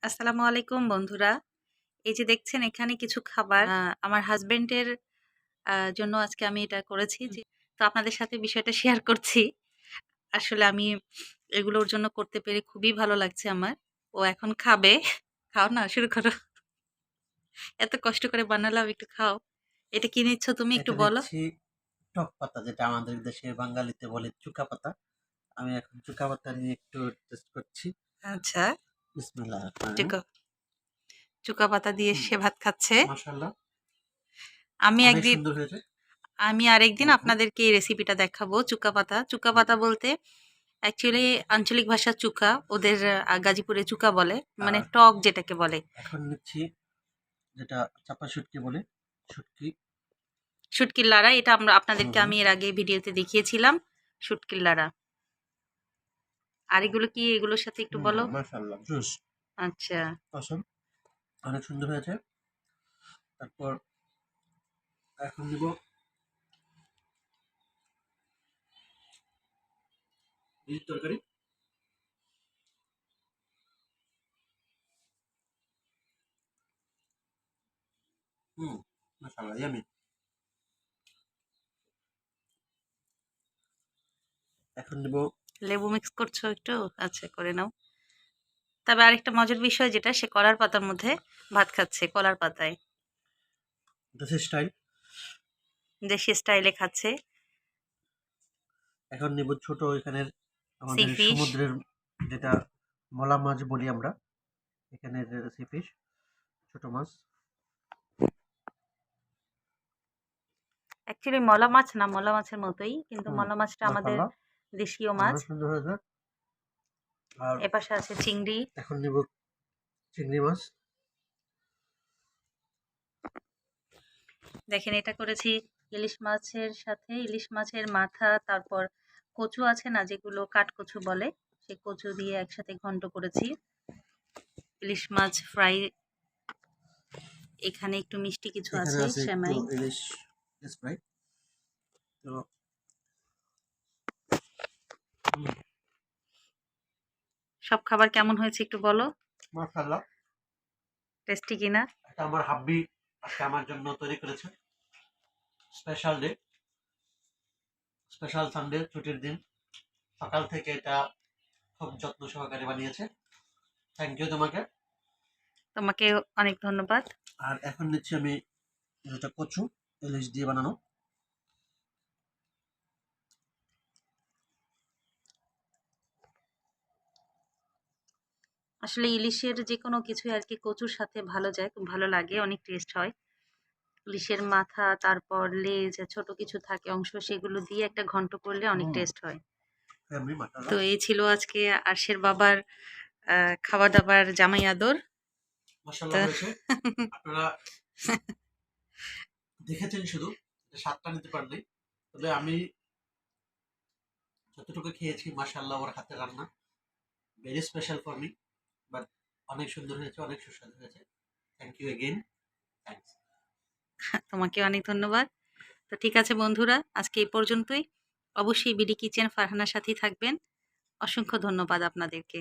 আসসালামু আলাইকুম বন্ধুরা। এই যে দেখছেন এখানে কিছু খাবার আমার হাসব্যান্ডের জন্য আজকে আমি এটা করেছি। তো আপনাদের সাথে বিষয়টা শেয়ার করছি। আসলে আমি এগুলো ওর জন্য করতে পেরে খুবই ভালো লাগছে আমার। ও এখন খাবে। খাও না, শুরু করো। এত কষ্ট করে বানালাম, একটু খাও। এটা কি নিচ্ছ তুমি একটু এটা বলো? নিচ্ছি টক পাতা, যেটা আমাদের দেশে বাঙালিতে বলে চুকা পাতা। আমি এখন চুকা পাতা নিয়ে একটু টেস্ট করছি। আচ্ছা, বিসমিল্লাহ রহমান রহিম। চুকা চুকা পাতা দিয়ে সে ভাত খাচ্ছে। মাশাআল্লাহ, আমি অনেক একদিন সুন্দর হয়েছে। আমি আরেকদিন হুম হুম। আপনাদেরকে এই রেসিপিটা দেখাবো। চুকা পাতা। চুকা হুম। পাতা বলতে অ্যাকচুয়ালি আঞ্চলিক ভাষা চুকা, ওদের গাজীপুরে চুকা বলে, মানে আর টক যেটাকে বলে। এখন নিচ্ছি যেটা চাপা শুটকি বলে, শুটকি। শুটকির লাড়া, এটা আমরা হুম আপনাদেরকে হুম। আমি এর আগে ভিডিওতে দেখিয়েছিলাম। শুটকির লাড়া। আর এগুলো কি, এগুলোর সাথে একটু বলো। মাশাআল্লাহ, জুস। আচ্ছা, অসম, অনেক সুন্দর হয়েছে। তারপর এখন নিব ইলিশ তরকারি। হুম, মাশাআল্লাহ, ইয়ামি। এখন নিব লেবু মিক্স করছো একটু? আচ্ছা, করে নাও। তবে আরেকটা মজার বিষয় যেটা, সে কলার পাতার মধ্যে ভাত খাচ্ছে, কলার পাতায়। দেশি স্টাইল। দেশি স্টাইলে খাচ্ছে। এখন নিব ছোট এখানের সি আমাদের ফিশ। সমুদ্রের, যেটা মলা মাছ বলি আমরা, এখানের সি ফিশ, ছোট মাছ। অ্যাকচুয়ালি মলা মাছ না, মলা মাছের মতোই, কিন্তু হুম, মলা মাছটা আমাদের মাশাআল্লাহ, দেশীয় মাছ। অনেক সুন্দর হয়েছে। আর এপাশে আছে চিংড়ি। এখন নিব চিংড়ি মাছ। দেখেন, এটা করেছি ইলিশ মাছের সাথে, ইলিশ মাছের মাথা, তারপর কচু আছে না, যেগুলো কাঠকচু বলে, সেই কচু দিয়ে একসাথে ঘন্ট করেছি। ইলিশ মাছ ফ্রাই। এখানে একটু মিষ্টি কিছু এখানে আছে, আছে একটু সেমাই। ইলিশ ফ্রাই। তো সব খাবার কেমন হয়েছে একটু বলো, মাশাআল্লাহ, টেস্টি কিনা। এটা আমার হাব্বি আজকে আমার জন্য তৈরি করেছে। স্পেশাল ডে, স্পেশাল সানডে, ছুটির দিন। সকাল থেকে এটা খুব যত্ন সহকারে বানিয়েছে। থ্যাংক ইউ তোমাকে। তোমাকে অনেক ধন্যবাদ। আর এখন নিচ্ছি আমি যেটা কচু, ইলিশ দিয়ে বানানো। আসলে ইলিশের যে কোনো কিছুই আর কি কচুর সাথে ভালো যায়, খুব ভালো লাগে, অনেক টেস্ট হয়। ইলিশের মাথা, তারপর লেজ, ছোট কিছু থাকে অংশ, সেগুলো দিয়ে একটা ঘন্ট করলে অনেক হুম, টেস্ট হয়। ফ্যামিলি তো মাশাআল্লাহ। এই ছিল আজকে আরশের বাবার খাওয়া দাবার জামাই আদর। তো মাশাআল্লাহ হয়েছে। আপনারা দেখেছেন শুধু, স্বাদটা নিতে পারলেই। তবে আমি যতটুকু খেয়েছি, মাশাআল্লাহ, ওর হাতের রান্না very special for me. But অনেক সুন্দর হয়েছে, অনেক সুস্বাদু হয়েছে। Thank you again. থ্যাংকস। তোমাকে অনেক ধন্যবাদ। তো ঠিক আছে বন্ধুরা, আজকে এই পর্যন্তই। অবশ্যই বিডি কিচেন ফারহানার সাথেই থাকবেন। অসংখ্য ধন্যবাদ আপনাদেরকে।